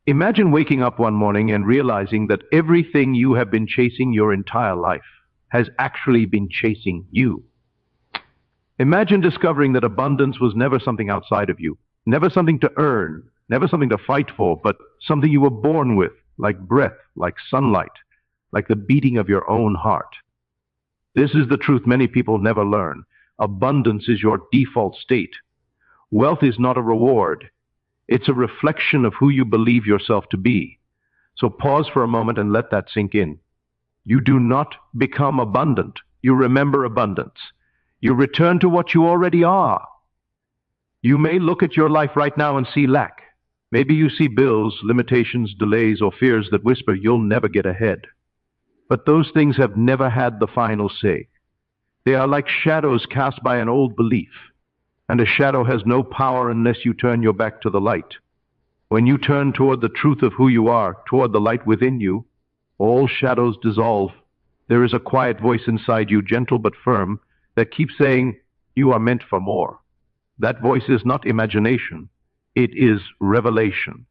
Imagine waking up one morning and realizing that everything you have been chasing your entire life has actually been chasing you. Imagine discovering that abundance was never something outside of you, never something to earn, never something to fight for, but something you were born with, like breath, like sunlight, like the beating of your own heart. This is the truth many people never learn. Abundance is your default state. Wealth is not a reward. It's a reflection of who you believe yourself to be. So pause for a moment and let that sink in. You do not become abundant. You remember abundance. You return to what you already are. You may look at your life right now and see lack. Maybe you see bills, limitations, delays, or fears that whisper you'll never get ahead. But those things have never had the final say. They are like shadows cast by an old belief. And a shadow has no power unless you turn your back to the light. When you turn toward the truth of who you are, toward the light within you, all shadows dissolve. There is a quiet voice inside you, gentle but firm, that keeps saying, you are meant for more. That voice is not imagination. It is revelation.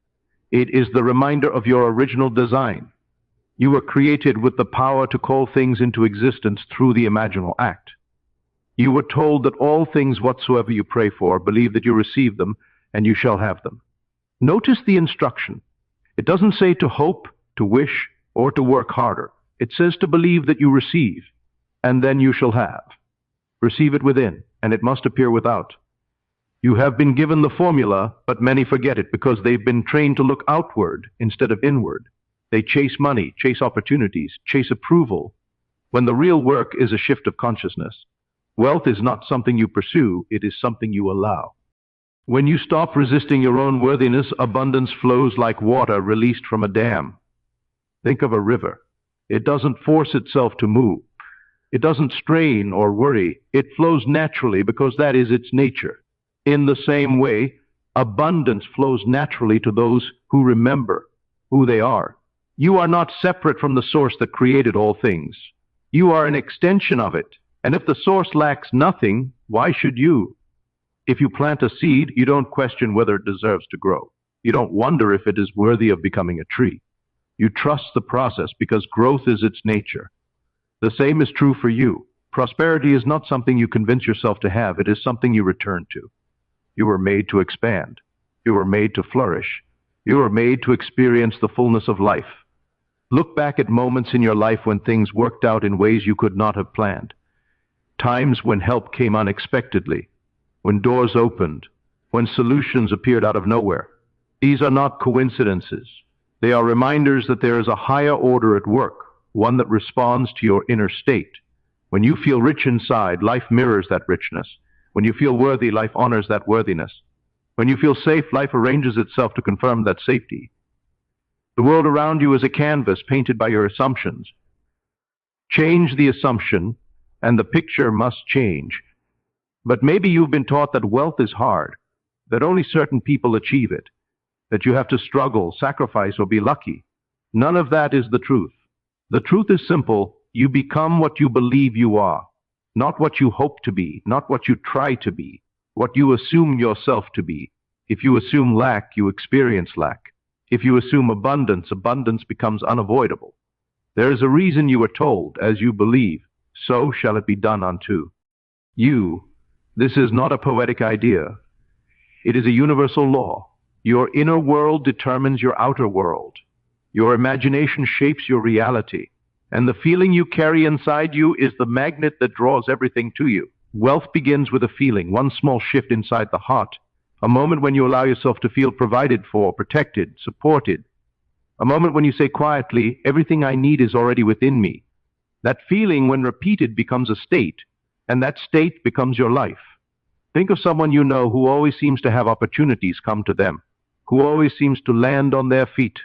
It is the reminder of your original design. You were created with the power to call things into existence through the imaginal act. You were told that all things whatsoever you pray for, believe that you receive them, and you shall have them. Notice the instruction. It doesn't say to hope, to wish, or to work harder. It says to believe that you receive, and then you shall have. Receive it within, and it must appear without. You have been given the formula, but many forget it because they've been trained to look outward instead of inward. They chase money, chase opportunities, chase approval, when the real work is a shift of consciousness. Wealth is not something you pursue, it is something you allow. When you stop resisting your own worthiness, abundance flows like water released from a dam. Think of a river. It doesn't force itself to move. It doesn't strain or worry. It flows naturally because that is its nature. In the same way, abundance flows naturally to those who remember who they are. You are not separate from the source that created all things. You are an extension of it. And if the source lacks nothing, why should you? If you plant a seed, you don't question whether it deserves to grow. You don't wonder if it is worthy of becoming a tree. You trust the process because growth is its nature. The same is true for you. Prosperity is not something you convince yourself to have. It is something you return to. You were made to expand. You were made to flourish. You were made to experience the fullness of life. Look back at moments in your life when things worked out in ways you could not have planned. Times when help came unexpectedly, when doors opened, when solutions appeared out of nowhere. These are not coincidences. They are reminders that there is a higher order at work, one that responds to your inner state. When you feel rich inside, life mirrors that richness. When you feel worthy, life honors that worthiness. When you feel safe, life arranges itself to confirm that safety. The world around you is a canvas painted by your assumptions. Change the assumption, and the picture must change. But maybe you've been taught that wealth is hard, that only certain people achieve it, that you have to struggle, sacrifice, or be lucky. None of that is the truth. The truth is simple. You become what you believe you are, not what you hope to be, not what you try to be, what you assume yourself to be. If you assume lack, you experience lack. If you assume abundance, abundance becomes unavoidable. There is a reason you were told, as you believe, so shall it be done unto you. This is not a poetic idea. It is a universal law. Your inner world determines your outer world. Your imagination shapes your reality. And the feeling you carry inside you is the magnet that draws everything to you. Wealth begins with a feeling, one small shift inside the heart. A moment when you allow yourself to feel provided for, protected, supported. A moment when you say quietly, everything I need is already within me. That feeling, when repeated, becomes a state, and that state becomes your life. Think of someone you know who always seems to have opportunities come to them, who always seems to land on their feet,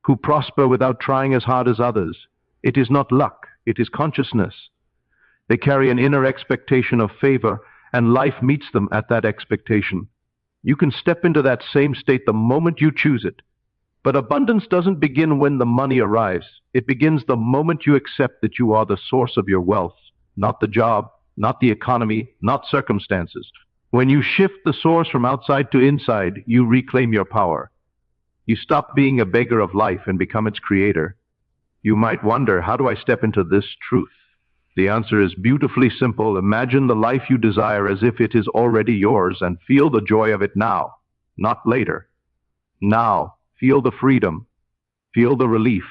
who prosper without trying as hard as others. It is not luck, it is consciousness. They carry an inner expectation of favor, and life meets them at that expectation. You can step into that same state the moment you choose it. But abundance doesn't begin when the money arrives. It begins the moment you accept that you are the source of your wealth, not the job, not the economy, not circumstances. When you shift the source from outside to inside, you reclaim your power. You stop being a beggar of life and become its creator. You might wonder, how do I step into this truth? The answer is beautifully simple. Imagine the life you desire as if it is already yours and feel the joy of it now, not later. Now, feel the freedom, feel the relief,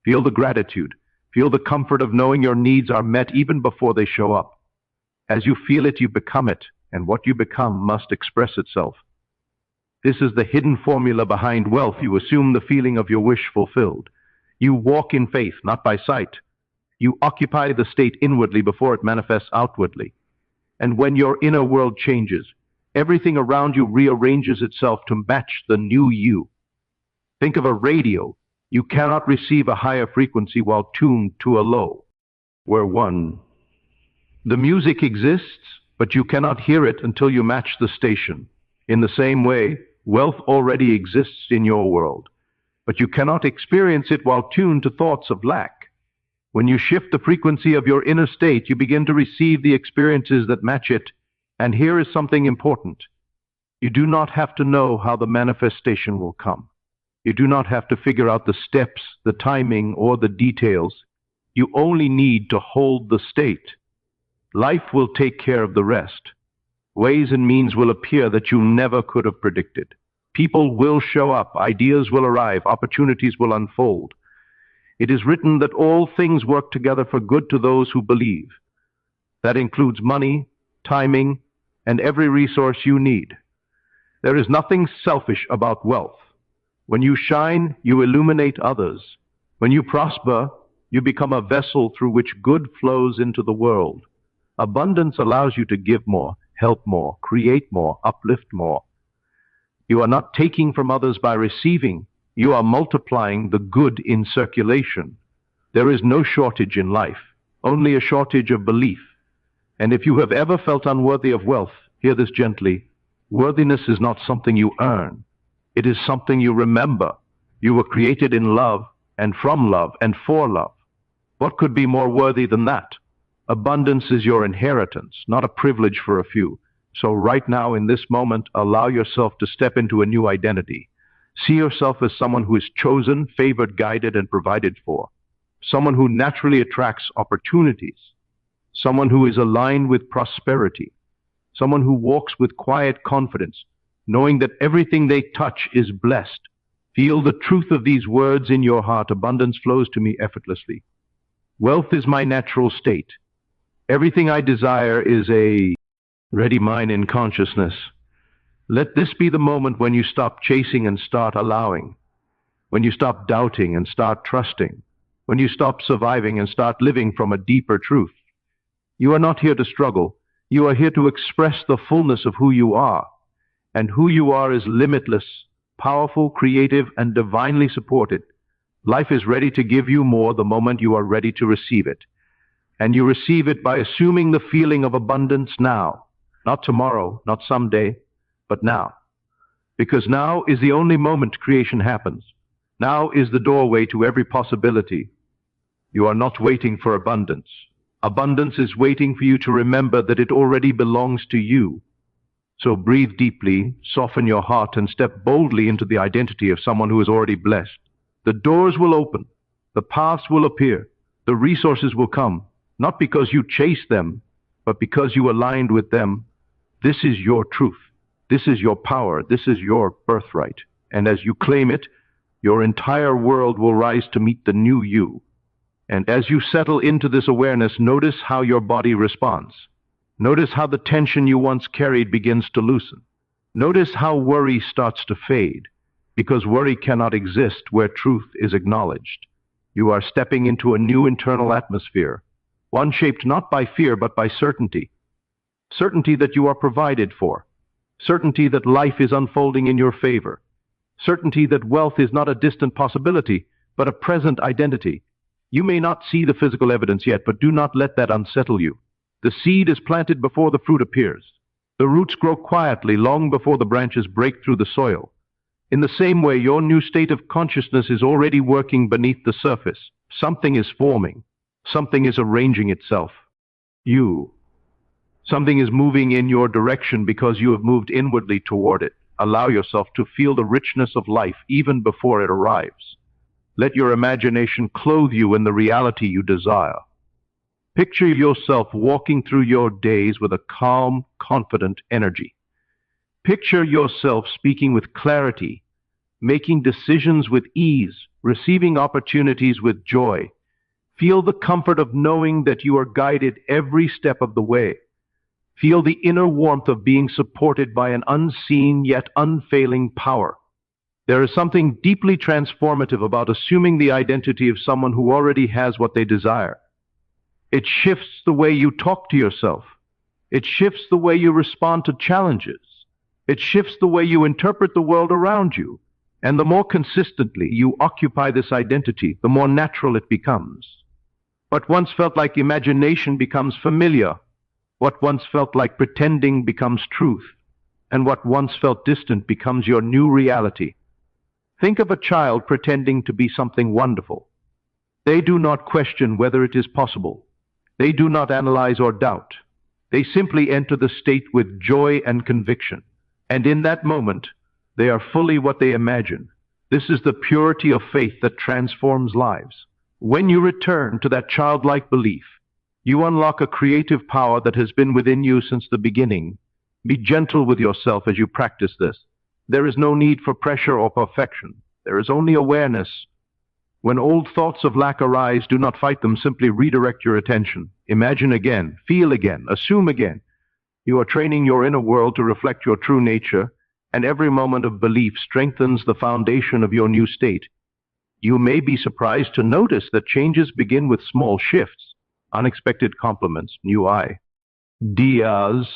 feel the gratitude, feel the comfort of knowing your needs are met even before they show up. As you feel it, you become it, and what you become must express itself. This is the hidden formula behind wealth. You assume the feeling of your wish fulfilled. You walk in faith, not by sight. You occupy the state inwardly before it manifests outwardly. And when your inner world changes, everything around you rearranges itself to match the new you. Think of a radio. You cannot receive a higher frequency while tuned to a low. We're one. The music exists, but you cannot hear it until you match the station. In the same way, wealth already exists in your world, but you cannot experience it while tuned to thoughts of lack. When you shift the frequency of your inner state, you begin to receive the experiences that match it. And here is something important. You do not have to know how the manifestation will come. You do not have to figure out the steps, the timing, or the details. You only need to hold the state. Life will take care of the rest. Ways and means will appear that you never could have predicted. People will show up, ideas will arrive, opportunities will unfold. It is written that all things work together for good to those who believe. That includes money, timing, and every resource you need. There is nothing selfish about wealth. When you shine, you illuminate others. When you prosper, you become a vessel through which good flows into the world. Abundance allows you to give more, help more, create more, uplift more. You are not taking from others by receiving. You are multiplying the good in circulation. There is no shortage in life, only a shortage of belief. And if you have ever felt unworthy of wealth, hear this gently. Worthiness is not something you earn. It is something you remember. You were created in love, and from love, and for love. What could be more worthy than that? Abundance is your inheritance, not a privilege for a few. So right now, in this moment, allow yourself to step into a new identity. See yourself as someone who is chosen, favored, guided, and provided for. Someone who naturally attracts opportunities. Someone who is aligned with prosperity. Someone who walks with quiet confidence, knowing that everything they touch is blessed. Feel the truth of these words in your heart. Abundance flows to me effortlessly. Wealth is my natural state. Everything I desire is a ready mind in consciousness. Let this be the moment when you stop chasing and start allowing. When you stop doubting and start trusting. When you stop surviving and start living from a deeper truth. You are not here to struggle. You are here to express the fullness of who you are. And who you are is limitless, powerful, creative, and divinely supported. Life is ready to give you more the moment you are ready to receive it. And you receive it by assuming the feeling of abundance now. Not tomorrow, not someday, but now. Because now is the only moment creation happens. Now is the doorway to every possibility. You are not waiting for abundance. Abundance is waiting for you to remember that it already belongs to you. So breathe deeply, soften your heart, and step boldly into the identity of someone who is already blessed. The doors will open. The paths will appear. The resources will come. Not because you chase them, but because you aligned with them. This is your truth. This is your power. This is your birthright. And as you claim it, your entire world will rise to meet the new you. And as you settle into this awareness, notice how your body responds. Notice how the tension you once carried begins to loosen. Notice how worry starts to fade, because worry cannot exist where truth is acknowledged. You are stepping into a new internal atmosphere, one shaped not by fear but by certainty. Certainty that you are provided for. Certainty that life is unfolding in your favor. Certainty that wealth is not a distant possibility, but a present identity. You may not see the physical evidence yet, but do not let that unsettle you. The seed is planted before the fruit appears. The roots grow quietly long before the branches break through the soil. In the same way, your new state of consciousness is already working beneath the surface. Something is forming. Something is arranging itself. Something is moving in your direction because you have moved inwardly toward it. allow yourself to feel the richness of life even before it arrives. Let your imagination clothe you in the reality you desire. Picture yourself walking through your days with a calm, confident energy. Picture yourself speaking with clarity, making decisions with ease, receiving opportunities with joy. Feel the comfort of knowing that you are guided every step of the way. Feel the inner warmth of being supported by an unseen yet unfailing power. There is something deeply transformative about assuming the identity of someone who already has what they desire. It shifts the way you talk to yourself. It shifts the way you respond to challenges. It shifts the way you interpret the world around you. And the more consistently you occupy this identity, the more natural it becomes. What once felt like imagination becomes familiar. What once felt like pretending becomes truth. And what once felt distant becomes your new reality. Think of a child pretending to be something wonderful. They do not question whether it is possible. They do not analyze or doubt. They simply enter the state with joy and conviction. And in that moment, they are fully what they imagine. This is the purity of faith that transforms lives. When you return to that childlike belief, you unlock a creative power that has been within you since the beginning. Be gentle with yourself as you practice this. There is no need for pressure or perfection. There is only awareness. When old thoughts of lack arise, do not fight them. Simply redirect your attention. Imagine again, feel again, assume again. You are training your inner world to reflect your true nature, and every moment of belief strengthens the foundation of your new state. You may be surprised to notice that changes begin with small shifts, unexpected compliments, new ideas,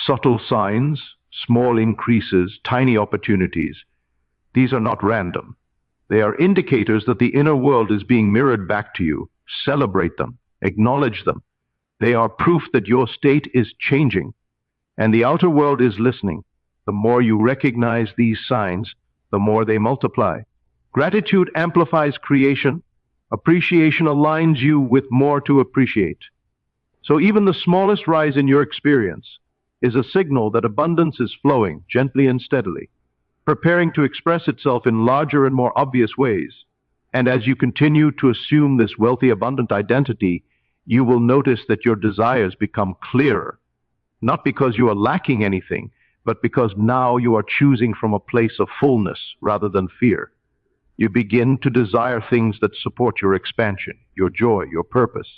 subtle signs, small increases, tiny opportunities. These are not random. They are indicators that the inner world is being mirrored back to you. Celebrate them, acknowledge them. They are proof that your state is changing, and the outer world is listening. The more you recognize these signs, the more they multiply. Gratitude amplifies creation. Appreciation aligns you with more to appreciate. So even the smallest rise in your experience is a signal that abundance is flowing gently and steadily, preparing to express itself in larger and more obvious ways. And as you continue to assume this wealthy, abundant identity, you will notice that your desires become clearer, not because you are lacking anything, but because now you are choosing from a place of fullness rather than fear. You begin to desire things that support your expansion, your joy, your purpose.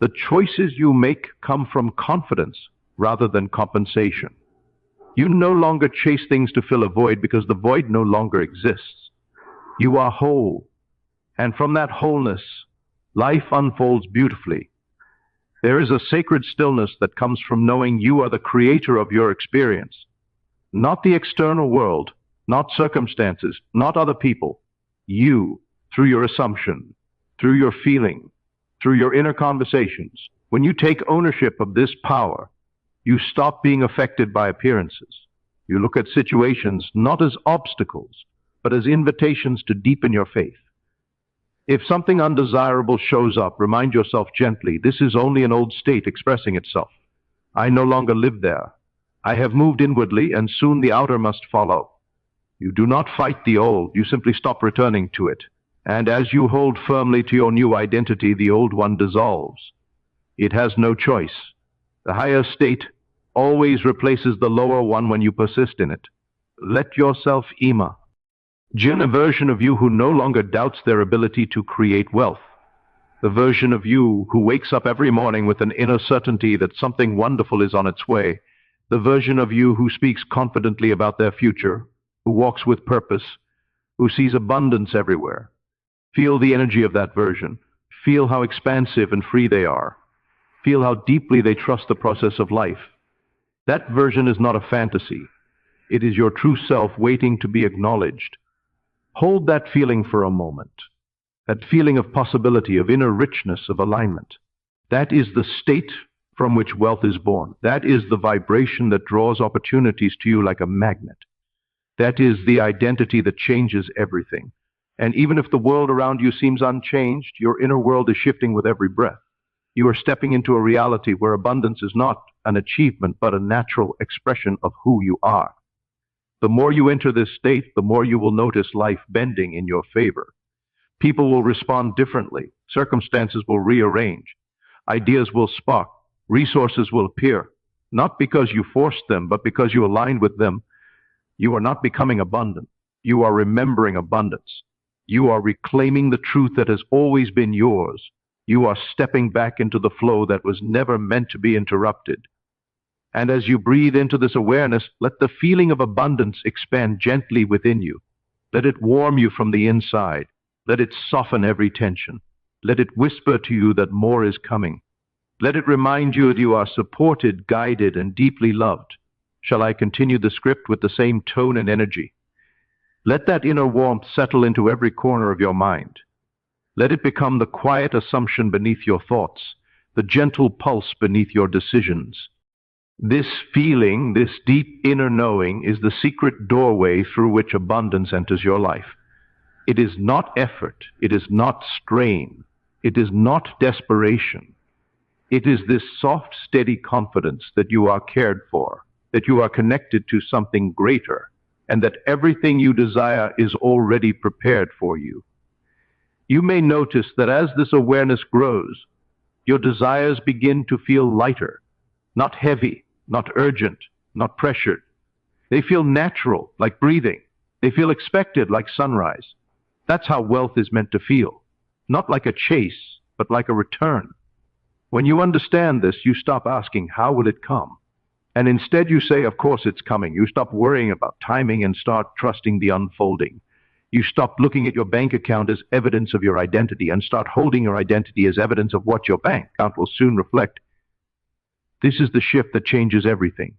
The choices you make come from confidence rather than compensation. You no longer chase things to fill a void because the void no longer exists. You are whole, and from that wholeness, life unfolds beautifully. There is a sacred stillness that comes from knowing you are the creator of your experience, not the external world, not circumstances, not other people. You, through your assumption, through your feeling, through your inner conversations. When you take ownership of this power, you stop being affected by appearances. You look at situations not as obstacles, but as invitations to deepen your faith. If something undesirable shows up, remind yourself gently, this is only an old state expressing itself. I no longer live there. I have moved inwardly, and soon the outer must follow. You do not fight the old, you simply stop returning to it. And as you hold firmly to your new identity, the old one dissolves. It has no choice. The higher state always replaces the lower one when you persist in it. Let yourself imagine a version of you who no longer doubts their ability to create wealth. The version of you who wakes up every morning with an inner certainty that something wonderful is on its way. The version of you who speaks confidently about their future, who walks with purpose, who sees abundance everywhere. Feel the energy of that version. Feel how expansive and free they are. Feel how deeply they trust the process of life. That version is not a fantasy. It is your true self waiting to be acknowledged. Hold that feeling for a moment. That feeling of possibility, of inner richness, of alignment. That is the state from which wealth is born. That is the vibration that draws opportunities to you like a magnet. That is the identity that changes everything. And even if the world around you seems unchanged, your inner world is shifting with every breath. You are stepping into a reality where abundance is not an achievement, but a natural expression of who you are. The more you enter this state, the more you will notice life bending in your favor. People will respond differently. Circumstances will rearrange. Ideas will spark. Resources will appear. Not because you forced them, but because you aligned with them. You are not becoming abundant. You are remembering abundance. You are reclaiming the truth that has always been yours. You are stepping back into the flow that was never meant to be interrupted. And as you breathe into this awareness, let the feeling of abundance expand gently within you. Let it warm you from the inside. Let it soften every tension. Let it whisper to you that more is coming. Let it remind you that you are supported, guided, and deeply loved. Shall I continue the script with the same tone and energy? Let that inner warmth settle into every corner of your mind. Let it become the quiet assumption beneath your thoughts, the gentle pulse beneath your decisions. This feeling, this deep inner knowing, is the secret doorway through which abundance enters your life. It is not effort. It is not strain. It is not desperation. It is this soft, steady confidence that you are cared for, that you are connected to something greater, and that everything you desire is already prepared for you. You may notice that as this awareness grows, your desires begin to feel lighter, not heavy, not urgent, not pressured. They feel natural, like breathing. They feel expected, like sunrise. That's how wealth is meant to feel. Not like a chase, but like a return. When you understand this, you stop asking, how will it come? And instead you say, of course it's coming. You stop worrying about timing and start trusting the unfolding. You stop looking at your bank account as evidence of your identity and start holding your identity as evidence of what your bank account will soon reflect. This is the shift that changes everything.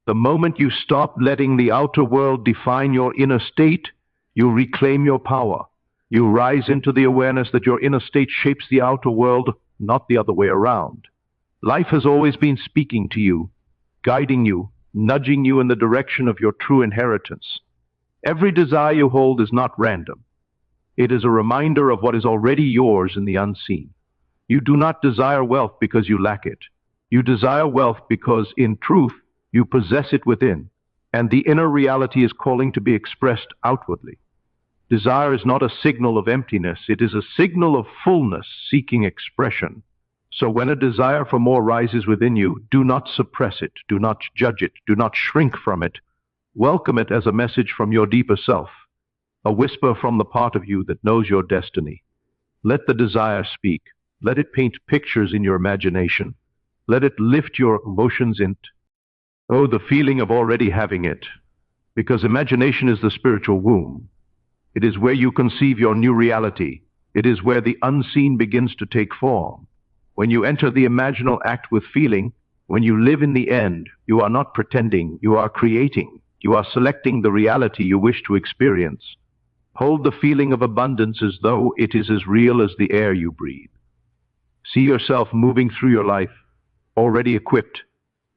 The moment you stop letting the outer world define your inner state, you reclaim your power. You rise into the awareness that your inner state shapes the outer world, not the other way around. Life has always been speaking to you, guiding you, nudging you in the direction of your true inheritance. Every desire you hold is not random. It is a reminder of what is already yours in the unseen. You do not desire wealth because you lack it. You desire wealth because, in truth, you possess it within, and the inner reality is calling to be expressed outwardly. Desire is not a signal of emptiness. It is a signal of fullness seeking expression. So when a desire for more rises within you, do not suppress it. Do not judge it. Do not shrink from it. Welcome it as a message from your deeper self, a whisper from the part of you that knows your destiny. Let the desire speak. Let it paint pictures in your imagination. Let it lift your emotions in. Oh, the feeling of already having it. Because imagination is the spiritual womb. It is where you conceive your new reality. It is where the unseen begins to take form. When you enter the imaginal act with feeling, when you live in the end, you are not pretending, you are creating. You are selecting the reality you wish to experience. Hold the feeling of abundance as though it is as real as the air you breathe. See yourself moving through your life, already equipped,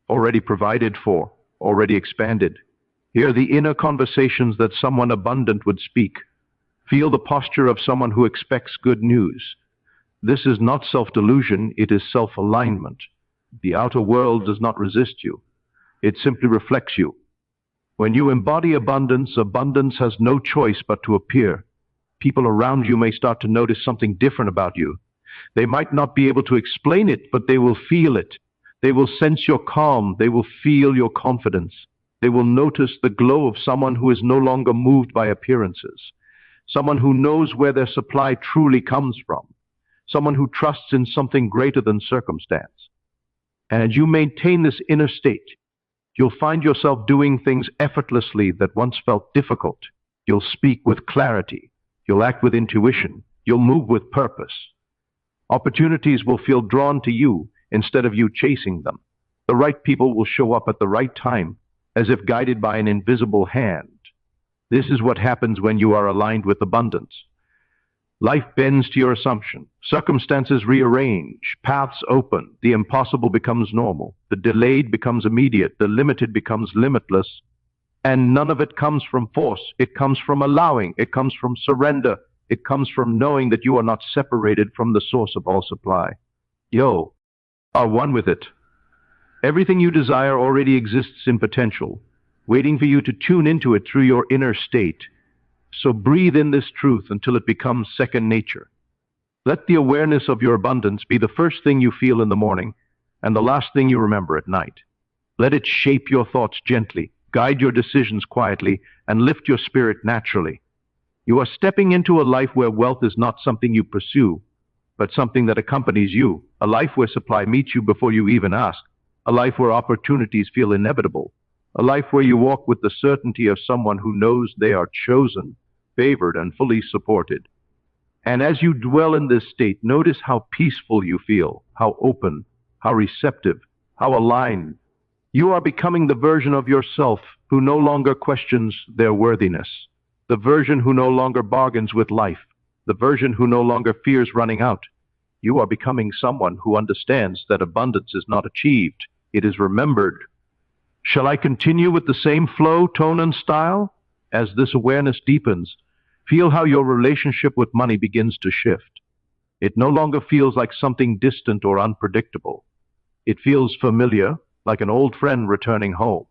already provided for, already expanded. Hear the inner conversations that someone abundant would speak. Feel the posture of someone who expects good news. This is not self-delusion, it is self-alignment. The outer world does not resist you. It simply reflects you. When you embody abundance, abundance has no choice but to appear. People around you may start to notice something different about you. They might not be able to explain it, but they will feel it. They will sense your calm. They will feel your confidence. They will notice the glow of someone who is no longer moved by appearances. Someone who knows where their supply truly comes from. Someone who trusts in something greater than circumstance. And as you maintain this inner state, you'll find yourself doing things effortlessly that once felt difficult. You'll speak with clarity. You'll act with intuition. You'll move with purpose. Opportunities will feel drawn to you instead of you chasing them. The right people will show up at the right time, as if guided by an invisible hand. This is what happens when you are aligned with abundance. Life bends to your assumption. Circumstances rearrange. Paths open. The impossible becomes normal. The delayed becomes immediate. The limited becomes limitless. And none of it comes from force. It comes from allowing. It comes from surrender. It comes from knowing that you are not separated from the source of all supply. You are one with it. Everything you desire already exists in potential. waiting for you to tune into it through your inner state. So breathe in this truth until it becomes second nature. Let the awareness of your abundance be the first thing you feel in the morning and the last thing you remember at night. Let it shape your thoughts gently, guide your decisions quietly, and lift your spirit naturally. You are stepping into a life where wealth is not something you pursue, but something that accompanies you, a life where supply meets you before you even ask, a life where opportunities feel inevitable, a life where you walk with the certainty of someone who knows they are chosen, favored, and fully supported. And as you dwell in this state, notice how peaceful you feel, how open, how receptive, how aligned. You are becoming the version of yourself who no longer questions their worthiness, the version who no longer bargains with life, the version who no longer fears running out. You are becoming someone who understands that abundance is not achieved, it is remembered. Shall I continue with the same flow, tone, and style? As this awareness deepens, feel how your relationship with money begins to shift. It no longer feels like something distant or unpredictable. It feels familiar, like an old friend returning home.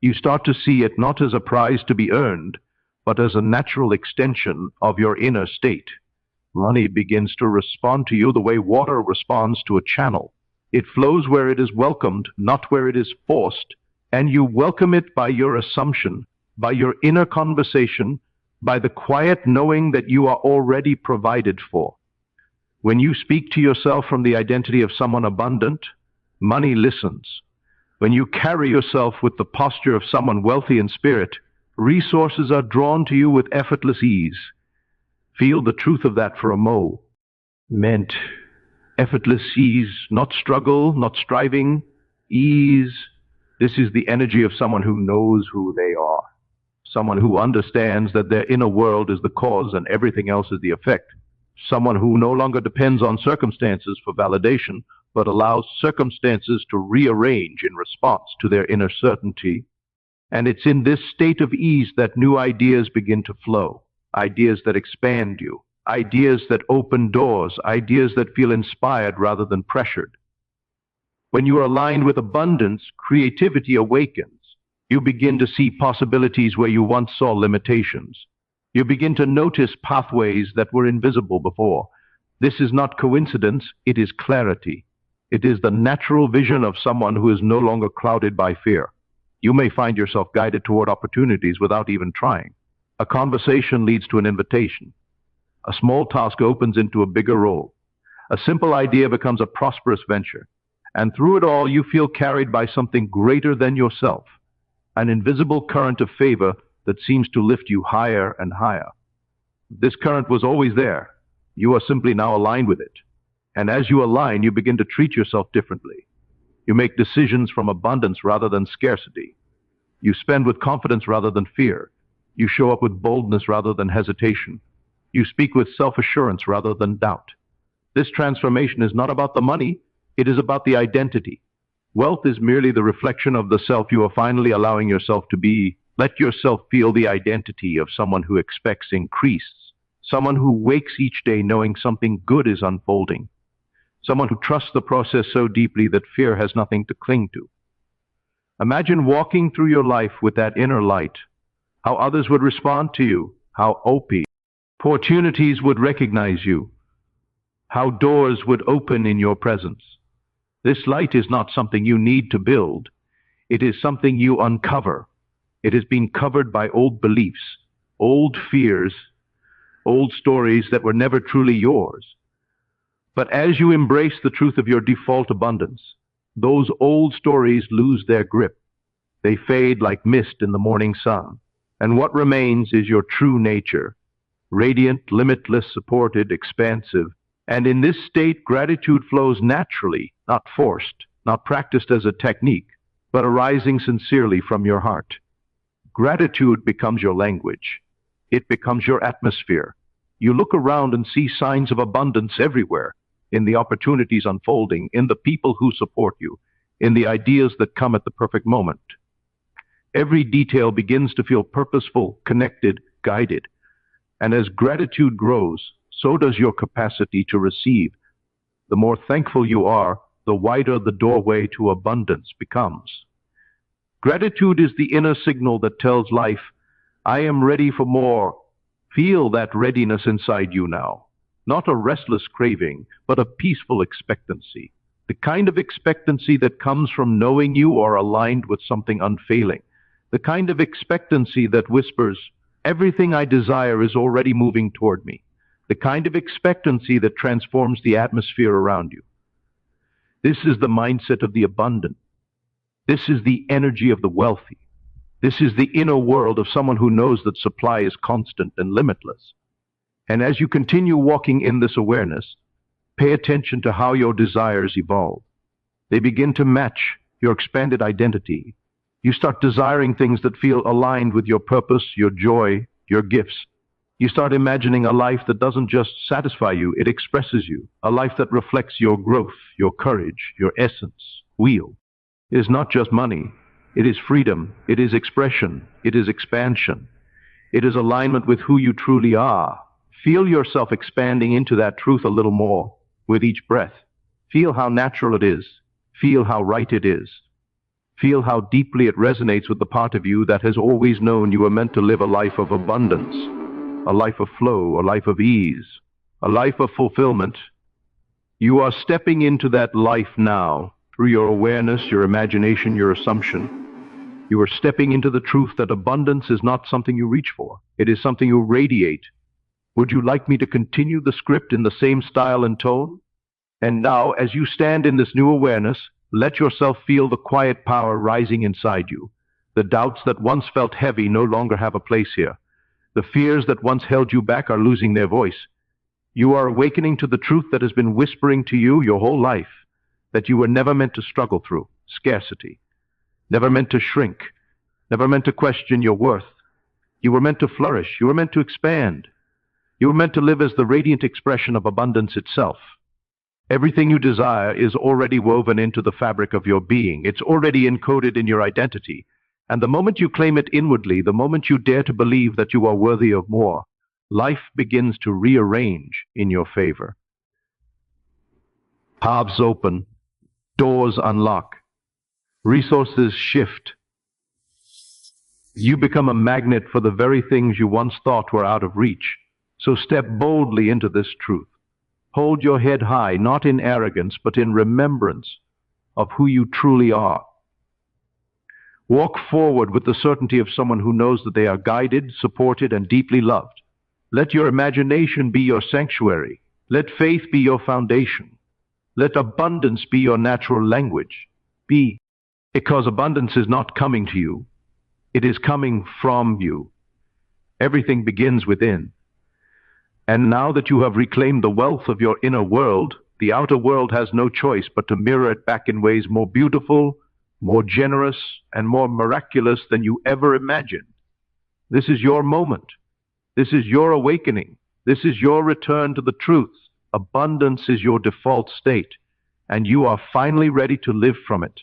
You start to see it not as a prize to be earned, but as a natural extension of your inner state. Money begins to respond to you the way water responds to a channel. It flows where it is welcomed, not where it is forced, and you welcome it by your assumption, by your inner conversation, by the quiet knowing that you are already provided for. When you speak to yourself from the identity of someone abundant, money listens. When you carry yourself with the posture of someone wealthy in spirit, resources are drawn to you with effortless ease. Feel the truth of that for a moment. Effortless ease, not struggle, not striving, ease. This is the energy of someone who knows who they are. Someone who understands that their inner world is the cause and everything else is the effect. Someone who no longer depends on circumstances for validation, but allows circumstances to rearrange in response to their inner certainty. And it's in this state of ease that new ideas begin to flow, ideas that expand you, ideas that open doors, ideas that feel inspired rather than pressured. When you are aligned with abundance, creativity awakens. You begin to see possibilities where you once saw limitations. You begin to notice pathways that were invisible before. This is not coincidence, it is clarity. It is the natural vision of someone who is no longer clouded by fear. You may find yourself guided toward opportunities without even trying. A conversation leads to an invitation. A small task opens into a bigger role. A simple idea becomes a prosperous venture. And through it all, you feel carried by something greater than yourself, an invisible current of favor that seems to lift you higher and higher. This current was always there. You are simply now aligned with it. And as you align, you begin to treat yourself differently. You make decisions from abundance rather than scarcity. You spend with confidence rather than fear. You show up with boldness rather than hesitation. You speak with self-assurance rather than doubt. This transformation is not about the money, it is about the identity. Wealth is merely the reflection of the self you are finally allowing yourself to be. Let yourself feel the identity of someone who expects increase, someone who wakes each day knowing something good is unfolding, someone who trusts the process so deeply that fear has nothing to cling to. Imagine walking through your life with that inner light, how others would respond to you, how opportunities would recognize you, how doors would open in your presence. This light is not something you need to build. It is something you uncover. It has been covered by old beliefs, old fears, old stories that were never truly yours. But as you embrace the truth of your default abundance, those old stories lose their grip. They fade like mist in the morning sun. And what remains is your true nature, radiant, limitless, supported, expansive. And in this state, gratitude flows naturally, not forced, not practiced as a technique, but arising sincerely from your heart. Gratitude becomes your language. It becomes your atmosphere. You look around and see signs of abundance everywhere, in the opportunities unfolding, in the people who support you, in the ideas that come at the perfect moment. Every detail begins to feel purposeful, connected, guided. And as gratitude grows, so does your capacity to receive. The more thankful you are, the wider the doorway to abundance becomes. Gratitude is the inner signal that tells life, I am ready for more. Feel that readiness inside you now. Not a restless craving, but a peaceful expectancy. The kind of expectancy that comes from knowing you are aligned with something unfailing. The kind of expectancy that whispers, everything I desire is already moving toward me. The kind of expectancy that transforms the atmosphere around you. This is the mindset of the abundant. This is the energy of the wealthy. This is the inner world of someone who knows that supply is constant and limitless. And as you continue walking in this awareness, pay attention to how your desires evolve. They begin to match your expanded identity. You start desiring things that feel aligned with your purpose, your joy, your gifts. You start imagining a life that doesn't just satisfy you, it expresses you. A life that reflects your growth, your courage, your essence, will. It is not just money. It is freedom. It is expression. It is expansion. It is alignment with who you truly are. Feel yourself expanding into that truth a little more with each breath. Feel how natural it is. Feel how right it is. Feel how deeply it resonates with the part of you that has always known you were meant to live a life of abundance, a life of flow, a life of ease, a life of fulfillment. You are stepping into that life now through your awareness, your imagination, your assumption. You are stepping into the truth that abundance is not something you reach for. It is something you radiate. Would you like me to continue the script in the same style and tone? And now, as you stand in this new awareness, let yourself feel the quiet power rising inside you. The doubts that once felt heavy no longer have a place here. The fears that once held you back are losing their voice. You are awakening to the truth that has been whispering to you your whole life, that you were never meant to struggle through scarcity, never meant to shrink, never meant to question your worth. You were meant to flourish. You were meant to expand. You were meant to live as the radiant expression of abundance itself. Everything you desire is already woven into the fabric of your being. It's already encoded in your identity. And the moment you claim it inwardly, the moment you dare to believe that you are worthy of more, life begins to rearrange in your favor. Paths open, doors unlock, resources shift. You become a magnet for the very things you once thought were out of reach. So step boldly into this truth. Hold your head high, not in arrogance, but in remembrance of who you truly are. Walk forward with the certainty of someone who knows that they are guided, supported, and deeply loved. Let your imagination be your sanctuary. Let faith be your foundation. Let abundance be your natural language. Be, because abundance is not coming to you. It is coming from you. Everything begins within. And now that you have reclaimed the wealth of your inner world, the outer world has no choice but to mirror it back in ways more beautiful, more generous, and more miraculous than you ever imagined. This is your moment. This is your awakening. This is your return to the truth. Abundance is your default state, and you are finally ready to live from it.